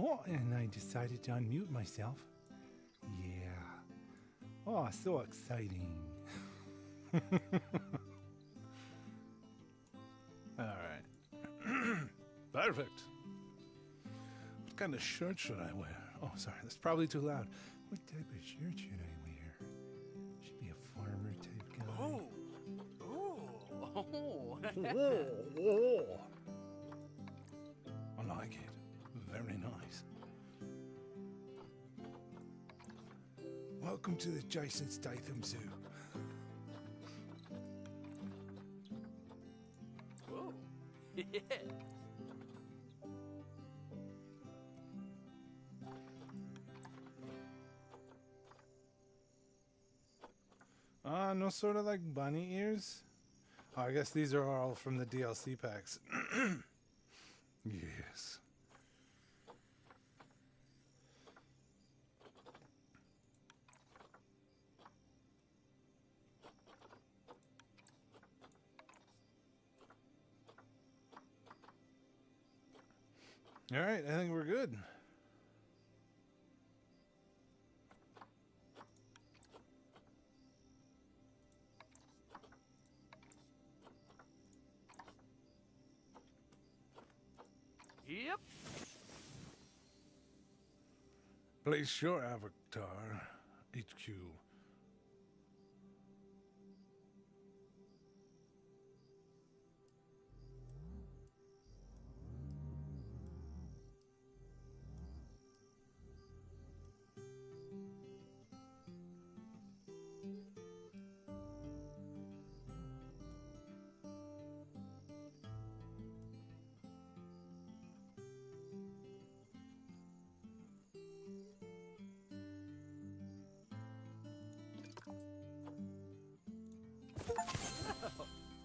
Oh, and I decided to unmute myself. Yeah. Oh, so exciting. Alright. Perfect. What kind of shirt should I wear? Oh, sorry, that's probably too loud. What type of shirt should I wear? Should be a farmer type guy. Oh. Oh. Oh. I like it. Very nice. Welcome to the Jason Statham Zoo. Whoa. Yeah. No sort of like bunny ears? Oh, I guess these are all from the DLC packs. Yes. All right, I think we're good. Yep. Place your avatar, HQ.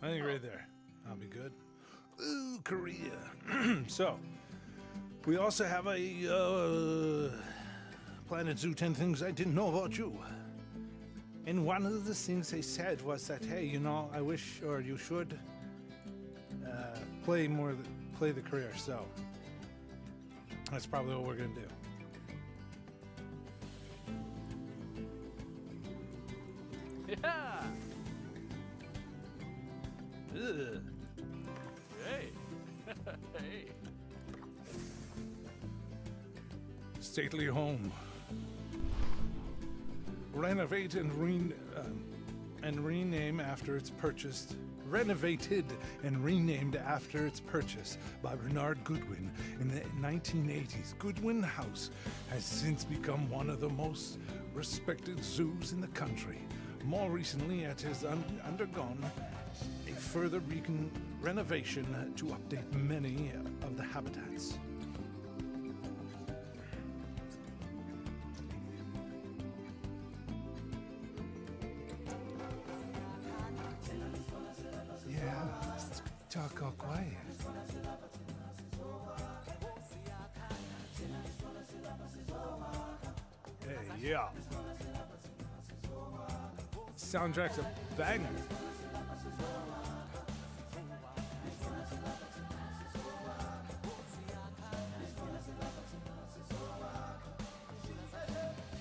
I think right there. I'll be good. Ooh, Korea. So, we also have a Planet Zoo 10 things I didn't know about you. And one of the things they said was that, hey, you know, I wish, or you should, play the career. So, that's probably what we're going to do. Yeah. Ugh. Hey. Hey. Stately home. Renovate and rename after it's purchased. Renovated and renamed after its purchase by Bernard Goodwin in the 1980s. Goodwin House has since become one of the most respected zoos in the country. More recently, it has undergone a further renovation to update many of the habitats. Yeah, talk all quiet. Hey, yeah. Soundtrack's a banger.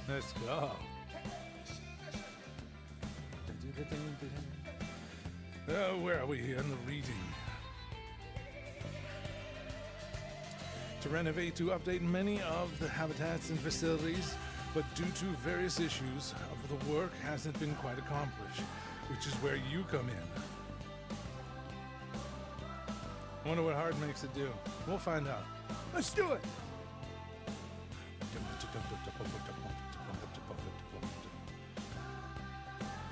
Let's go. Where are we in the reading? To renovate, to update many of the habitats and facilities, but due to various issues of the work hasn't been quite accomplished, which is where you come in. I wonder what hard makes it do. We'll find out. Let's do it!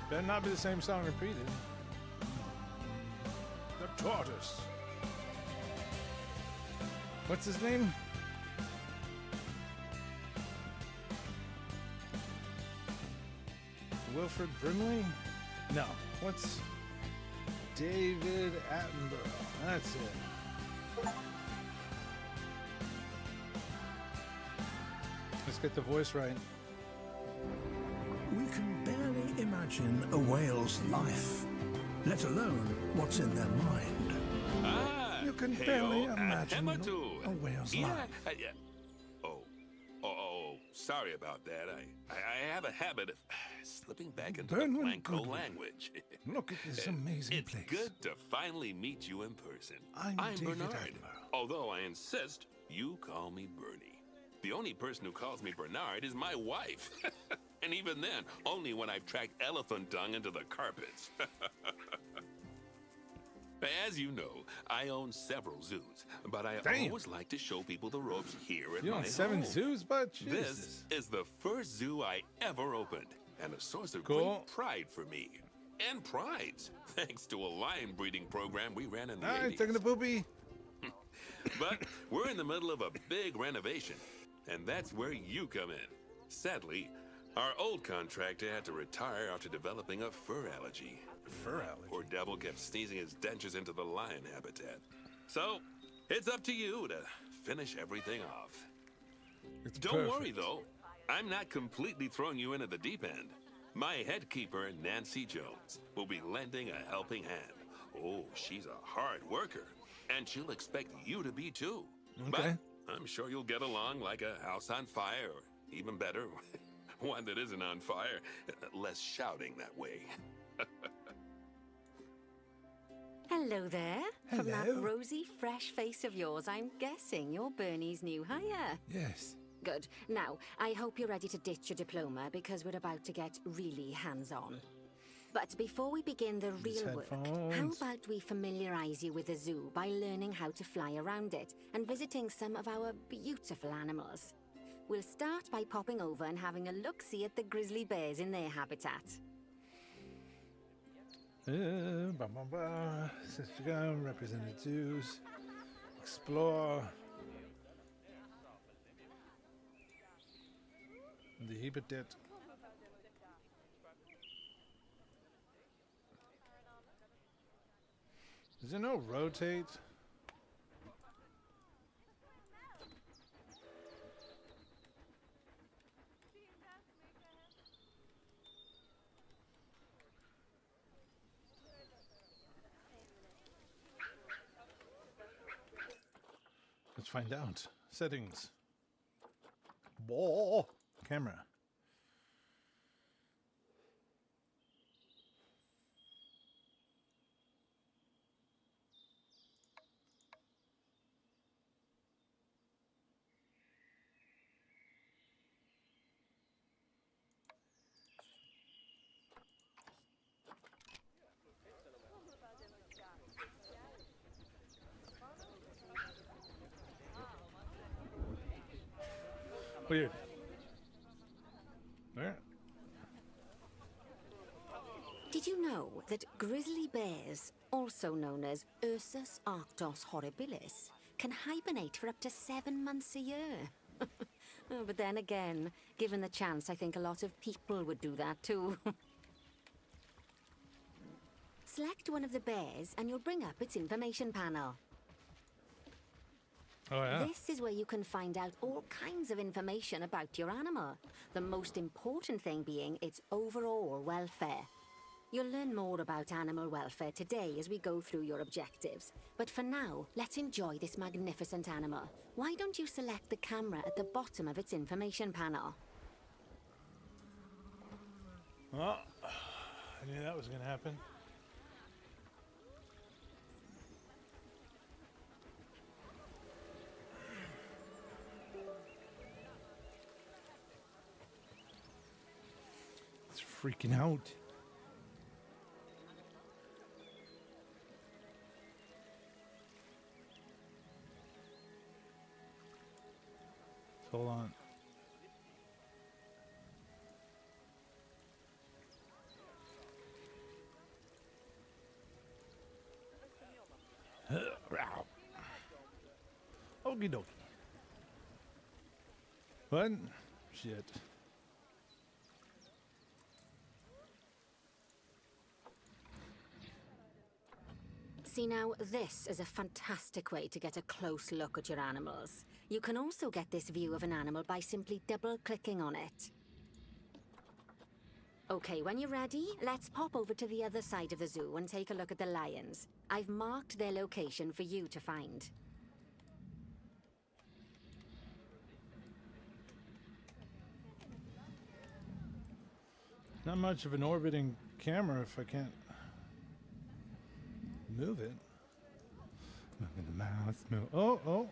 Better not be the same song repeated. The tortoise. What's his name? Wilfred Brimley? No. What's David Attenborough? That's it. Let's get the voice right. We can barely imagine a whale's life, let alone what's in their mind. You can barely imagine a whale's life. Oh, sorry about that. I have a habit of slipping back into Burnwood the Blanco Goodwin. language. Look at this amazing It's place. good to finally meet you in person. I'm David Bernard, Admiral. although I insist you call me Bernie. The only person who calls me Bernard is my wife. And even then, only when I've tracked elephant dung into the carpets. As you know, I own several zoos, but I Damn. always like to show people the ropes here at You my own 7 home. zoos, but This is the first zoo I ever opened, and a source of Cool. great pride for me. And prides, thanks to a lion breeding program we ran in the Alright, 80s. taking the poopy. But we're in the middle of a big renovation, and that's where you come in. Sadly, our old contractor had to retire after developing a fur allergy. Fur allergy. Poor devil kept sneezing his dentures into the lion habitat. So, it's up to you to finish everything off. It's Don't worry, perfect. though. I'm not completely throwing you in at the deep end. My head keeper, Nancy Jones, will be lending a helping hand. Oh, she's a hard worker, and she'll expect you to be too. Okay. But I'm sure you'll get along like a house on fire, or even better, one that isn't on fire. Less shouting that way. Hello there. From that Hello. rosy, fresh face of yours, I'm guessing you're Bernie's new hire. Yes. Good. Now, I hope you're ready to ditch your diploma because we're about to get really hands-on. But before we begin the These real work, how headphones. about we familiarize you with the zoo by learning how to fly around it and visiting some of our beautiful animals? We'll start by popping over and having a look-see at the grizzly bears in their habitat. Bah, bah, bah. Sister Gun, represented zoos. Explore. The habitat. Is there no rotate? Let's find out. Settings. Whoa. Camera. Weird. There. Did you know that grizzly bears, also known as Ursus arctos horribilis, can hibernate for up to 7 months a year? Oh, but then again, given the chance, I think a lot of people would do that too. Select one of the bears and you'll bring up its information panel. Oh, yeah. This is where you can find out all kinds of information about your animal. The most important thing being its overall welfare. You'll learn more about animal welfare today as we go through your objectives. But for now, let's enjoy this magnificent animal. Why don't you select the camera at the bottom of its information panel? Oh, I knew that was going to happen. It's freaking out. Hold on. Okie dokie. What? Shit. See now, this is a fantastic way to get a close look at your animals. You can also get this view of an animal by simply double-clicking on it. Okay, when you're ready, let's pop over to the other side of the zoo and take a look at the lions. I've marked their location for you to find. Not much of an orbiting camera if I can't move it. Moving the mouse. Move. Oh, oh.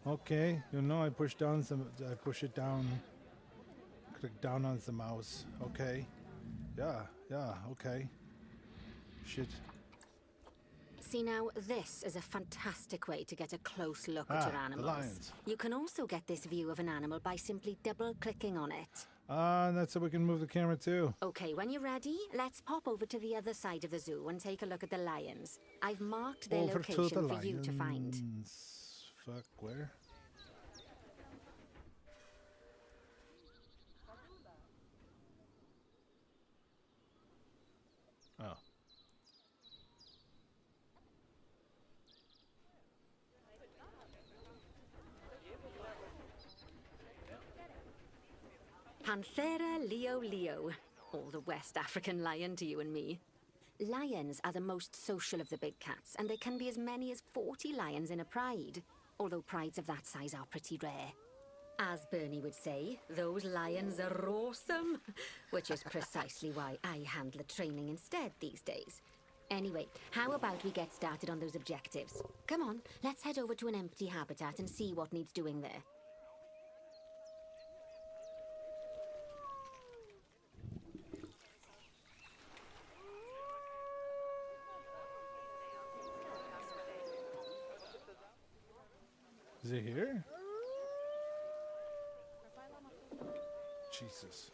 Okay. You know, I push down some. I push it down. Click down on the mouse. Okay. Yeah. Yeah. Okay. Shit. See now, this is a fantastic way to get a close look at your Ah, animals. the lions. You can also get this view of an animal by simply double-clicking on it. That's so we can move the camera too. Okay, when you're ready, let's pop over to the other side of the zoo and take a look at the lions. I've marked their Over to location the for you to find. lions. Fuck, where? Oh. Panthera leo leo, or the West African lion to you and me. Lions are the most social of the big cats, and there can be as many as 40 lions in a pride, although prides of that size are pretty rare. As Bernie would say, those lions are awesome, which is precisely why I handle the training instead these days. Anyway, how about we get started on those objectives? Come on, let's head over to an empty habitat and see what needs doing there. Is it here? Jesus.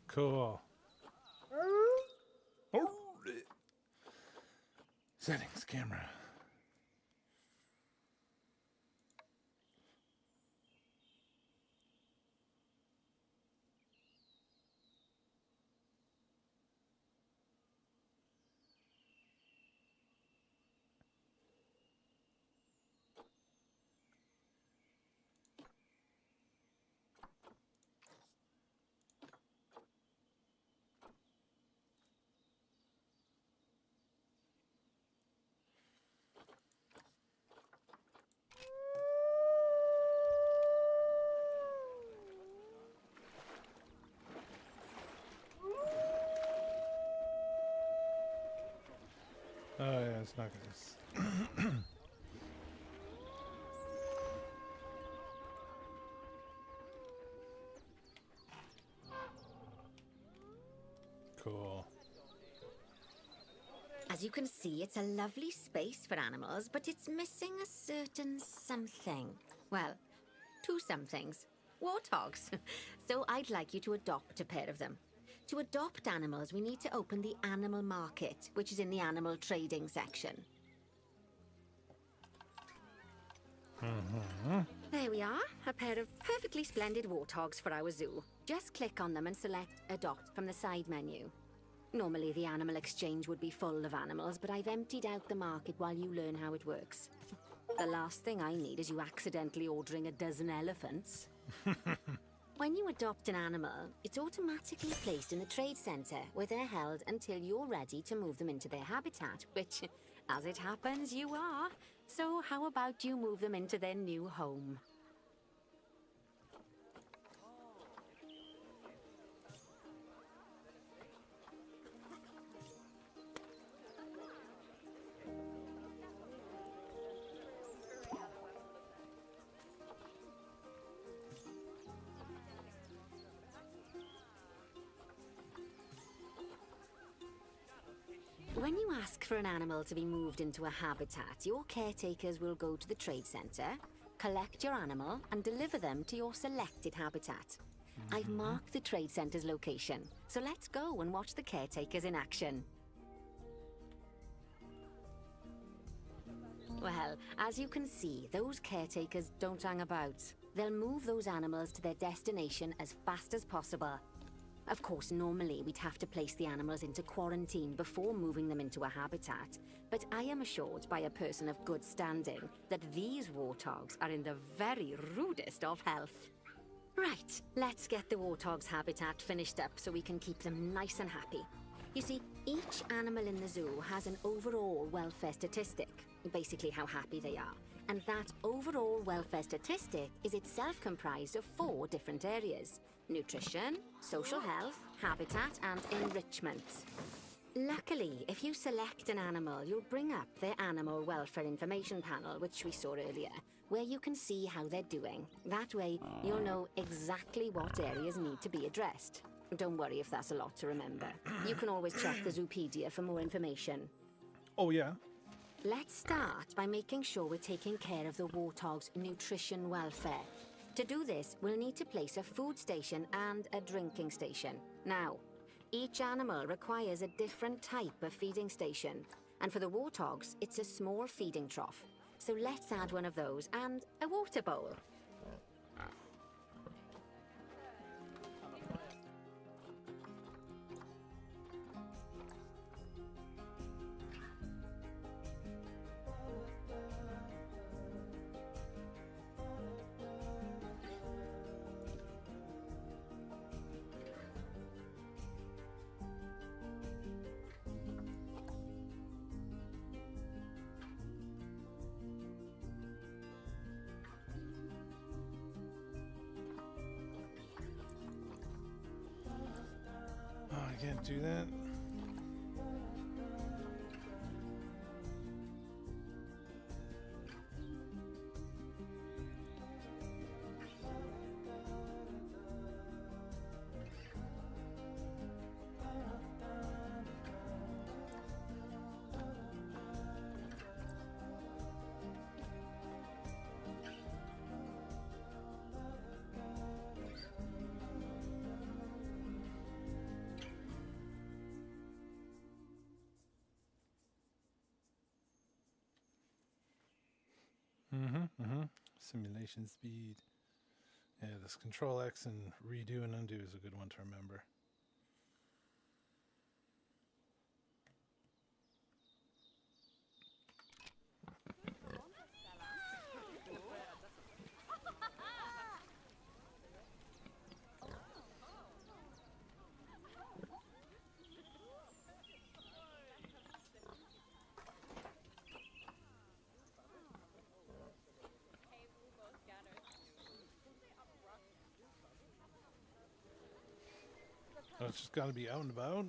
Cool. Settings, camera. Oh yeah, it's not gonna. Cool. As you can see, it's a lovely space for animals, but it's missing a certain something. Well, two somethings. Warthogs. So I'd like you to adopt a pair of them. To adopt animals, we need to open the animal market, which is in the animal trading section. There we are, a pair of perfectly splendid warthogs for our zoo. Just click on them and select Adopt from the side menu. Normally the animal exchange would be full of animals, but I've emptied out the market while you learn how it works. The last thing I need is you accidentally ordering a dozen elephants. When you adopt an animal, it's automatically placed in the trade center, where they're held until you're ready to move them into their habitat, which, as it happens, you are. So how about you move them into their new home? When you ask for an animal to be moved into a habitat, your caretakers will go to the trade center, collect your animal, and deliver them to your selected habitat. I've marked the trade center's location, so let's go and watch the caretakers in action. Well, as you can see, those caretakers don't hang about. They'll move those animals to their destination as fast as possible. Of course, normally we'd have to place the animals into quarantine before moving them into a habitat, but I am assured by a person of good standing that these warthogs are in the very rudest of health. Right, let's get the warthog's habitat finished up so we can keep them nice and happy. You see, each animal in the zoo has an overall welfare statistic, basically how happy they are. And that overall welfare statistic is itself comprised of 4 different areas: nutrition, social health, habitat, and enrichment. Luckily, if you select an animal, you'll bring up their animal welfare information panel, which we saw earlier, where you can see how they're doing. That way, you'll know exactly what areas need to be addressed. Don't worry if that's a lot to remember. You can always check the Zoopedia for more information. Oh, yeah? Let's start by making sure we're taking care of the warthog's nutrition welfare. To do this, we'll need to place a food station and a drinking station. Now, each animal requires a different type of feeding station. And for the warthogs, it's a small feeding trough. So let's add one of those and a water bowl. Oh, I can't do that. Simulation speed. Yeah, this Control X and redo and undo is a good one to remember. Oh, it's just got to be out and about.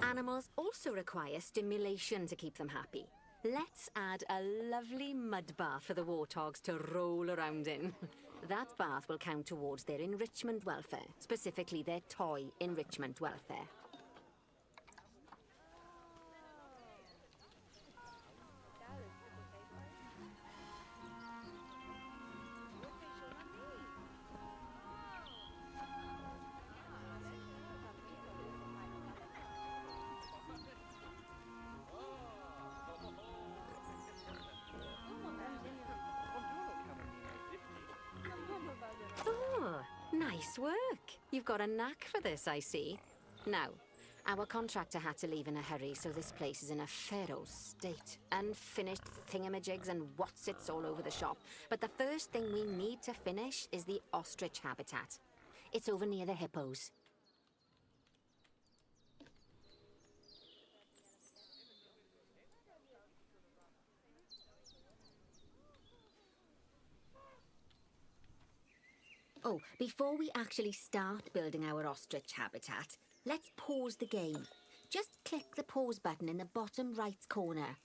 Animals also require stimulation to keep them happy. Let's add a lovely mud bath for the warthogs to roll around in. That bath will count towards their enrichment welfare, specifically their toy enrichment welfare. Oh, nice work. You've got a knack for this, I see. Now, our contractor had to leave in a hurry, so this place is in a pharaoh state. Unfinished thingamajigs and what's-its all over the shop. But the first thing we need to finish is the ostrich habitat. It's over near the hippos. Oh, before we actually start building our ostrich habitat, let's pause the game. Just click the pause button in the bottom right corner.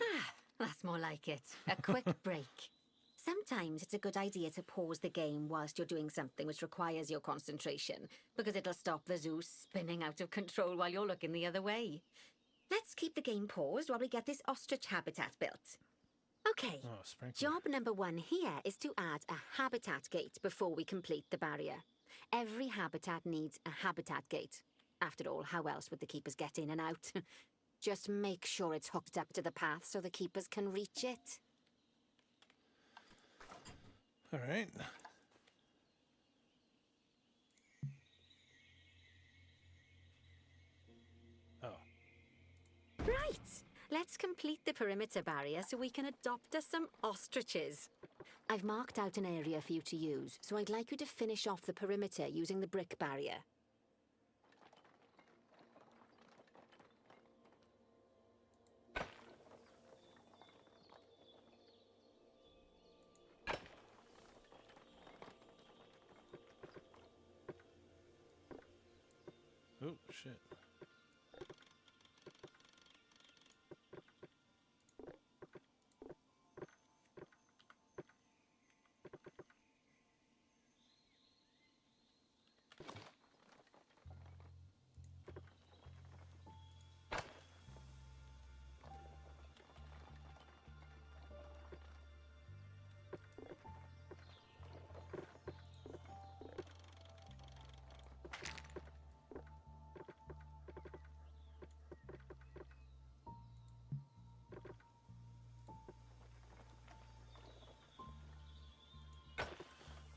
Ah, that's more like it. A quick break. Sometimes it's a good idea to pause the game whilst you're doing something which requires your concentration, because it'll stop the zoo spinning out of control while you're looking the other way. Let's keep the game paused while we get this ostrich habitat built. Okay, job number 1 here is to add a habitat gate before we complete the barrier. Every habitat needs a habitat gate. After all, how else would the keepers get in and out? Just make sure it's hooked up to the path so the keepers can reach it. All right. Right. Let's complete the perimeter barrier so we can adopt us some ostriches. I've marked out an area for you to use, so I'd like you to finish off the perimeter using the brick barrier. Oh, shit.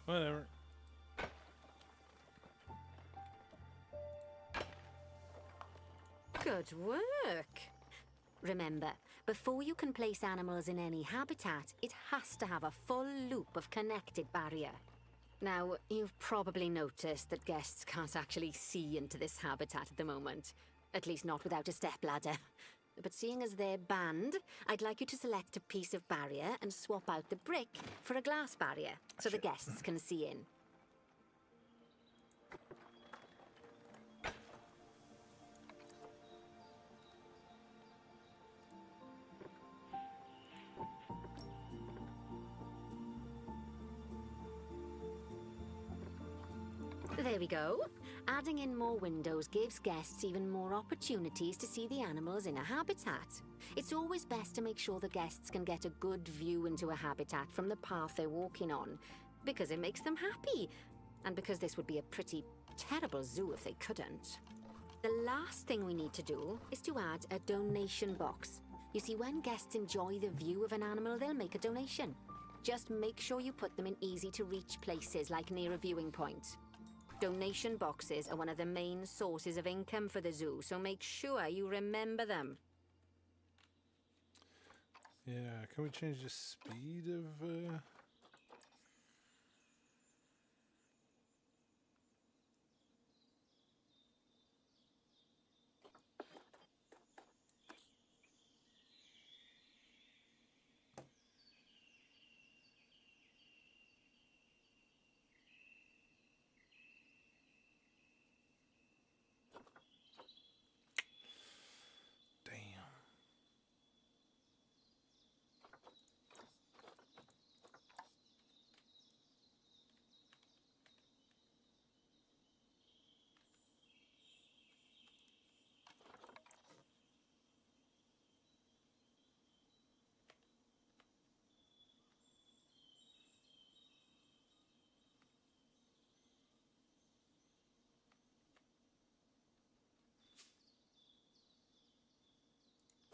Whatever. Good work. Remember, before you can place animals in any habitat, it has to have a full loop of connected barrier. Now, you've probably noticed that guests can't actually see into this habitat at the moment. At least not without a stepladder. But seeing as they're banned, I'd like you to select a piece of barrier and swap out the brick for a glass barrier, so the guests can see in. There we go. Adding in more windows gives guests even more opportunities to see the animals in a habitat. It's always best to make sure the guests can get a good view into a habitat from the path they're walking on, because it makes them happy, and because this would be a pretty terrible zoo if they couldn't. The last thing we need to do is to add a donation box. You see, when guests enjoy the view of an animal, they'll make a donation. Just make sure you put them in easy-to-reach places, like near a viewing point. Donation boxes are one of the main sources of income for the zoo, so make sure you remember them. Yeah, can we change the speed of... Damn.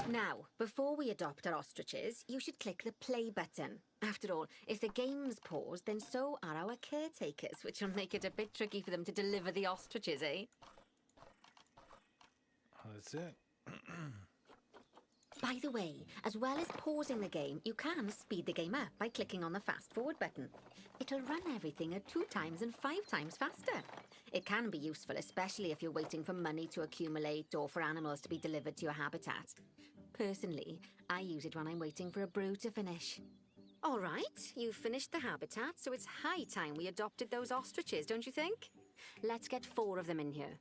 Now, before we adopt our ostriches, you should click the play button. After all, if the game's paused, then so are our caretakers, which will make it a bit tricky for them to deliver the ostriches, eh? Oh, that's it. By the way, as well as pausing the game, you can speed the game up by clicking on the fast forward button. It'll run everything at 2 times and 5 times faster. It can be useful, especially if you're waiting for money to accumulate or for animals to be delivered to your habitat. Personally, I use it when I'm waiting for a brew to finish. All right, you've finished the habitat, so it's high time we adopted those ostriches, don't you think? Let's get 4 of them in here.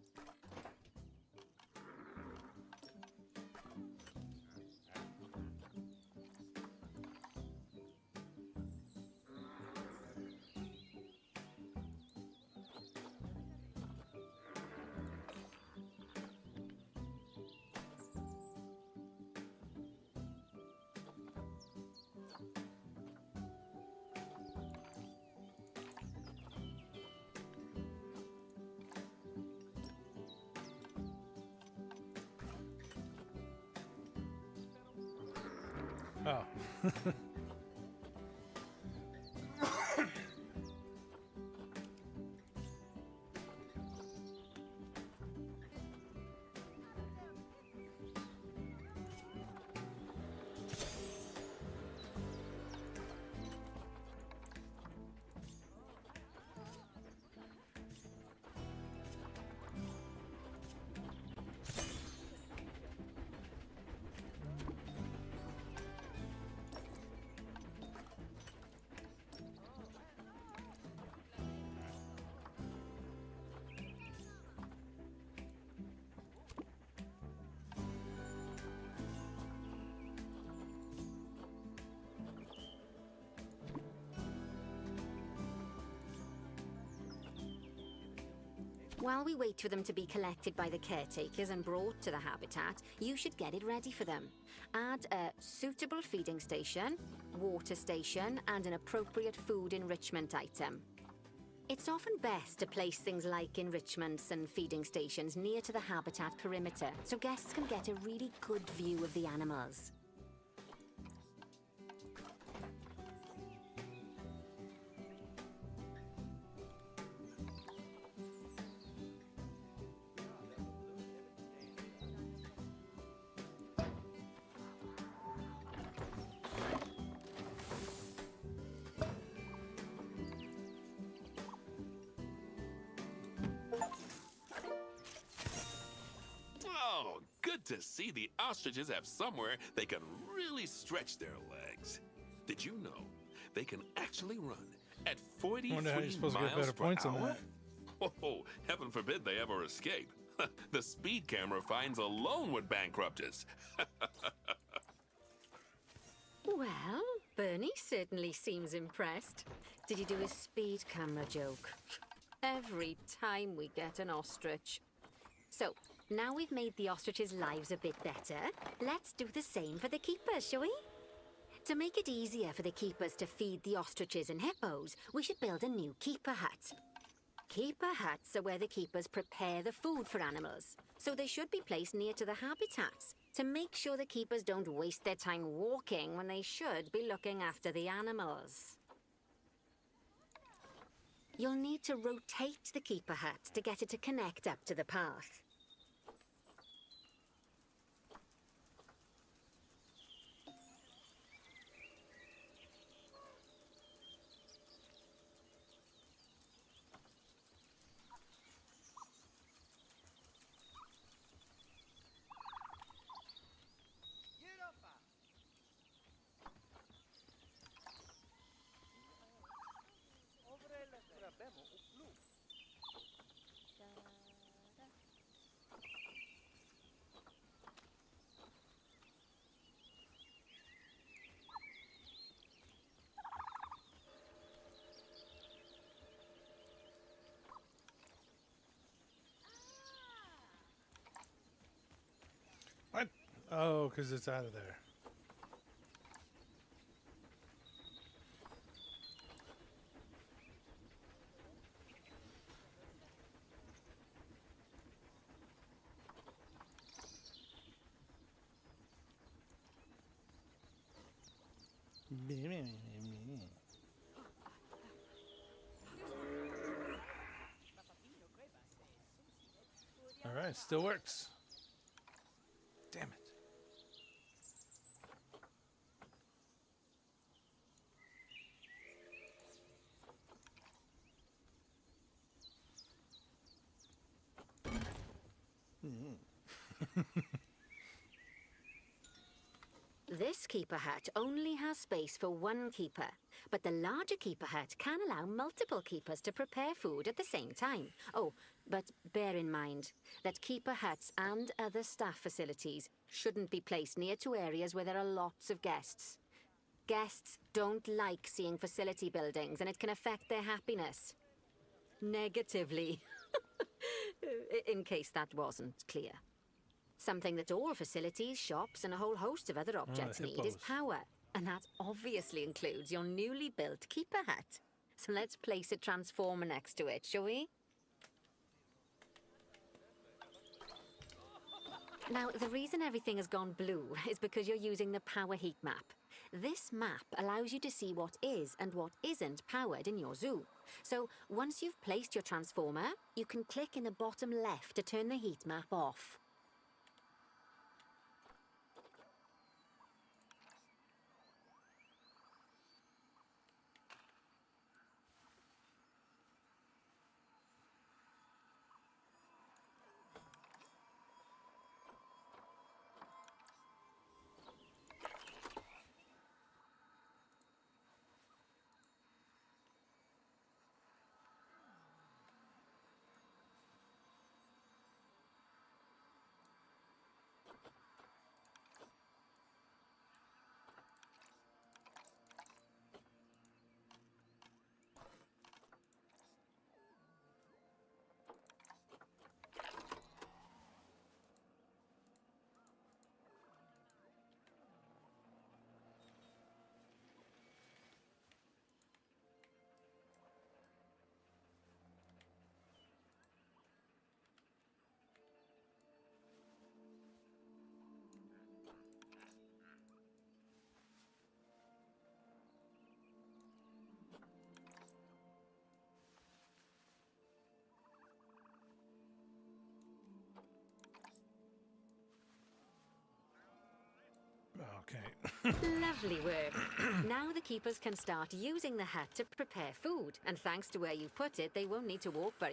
Oh. While we wait for them to be collected by the caretakers and brought to the habitat, you should get it ready for them. Add a suitable feeding station, water station, and an appropriate food enrichment item. It's often best to place things like enrichments and feeding stations near to the habitat perimeter, so guests can get a really good view of the animals. Oh, good to see the ostriches have somewhere they can really stretch their legs. Did you know they can actually run at 43 Wonder how you're supposed to get miles better per points on hour? that. Oh, heaven forbid they ever escape. The speed camera finds alone would bankrupt us. Well, Bernie certainly seems impressed. Did you do a speed camera joke? Every time we get an ostrich. So, now we've made the ostriches' lives a bit better, let's do the same for the keepers, shall we? To make it easier for the keepers to feed the ostriches and hippos, we should build a new keeper hut. Keeper huts are where the keepers prepare the food for animals, so they should be placed near to the habitats to make sure the keepers don't waste their time walking when they should be looking after the animals. You'll need to rotate the keeper hut to get it to connect up to the path. What? Oh, because it's out of there. All right, still works. Damn it. This keeper hut only has space for one keeper, but the larger keeper hut can allow multiple keepers to prepare food at the same time. Oh, but bear in mind that keeper huts and other staff facilities shouldn't be placed near to areas where there are lots of guests. Guests don't like seeing facility buildings, and it can affect their happiness. Negatively. In case that wasn't clear. Something that all facilities, shops, and a whole host of other objects need is hippos. power. And that obviously includes your newly built keeper hut. So let's place a transformer next to it, shall we? Now, the reason everything has gone blue is because you're using the power heat map. This map allows you to see what is and what isn't powered in your zoo. So once you've placed your transformer, you can click in the bottom left to turn the heat map off. Okay. Lovely work. Now the keepers can start using the hut to prepare food, and thanks to where you've put it, they won't need to walk very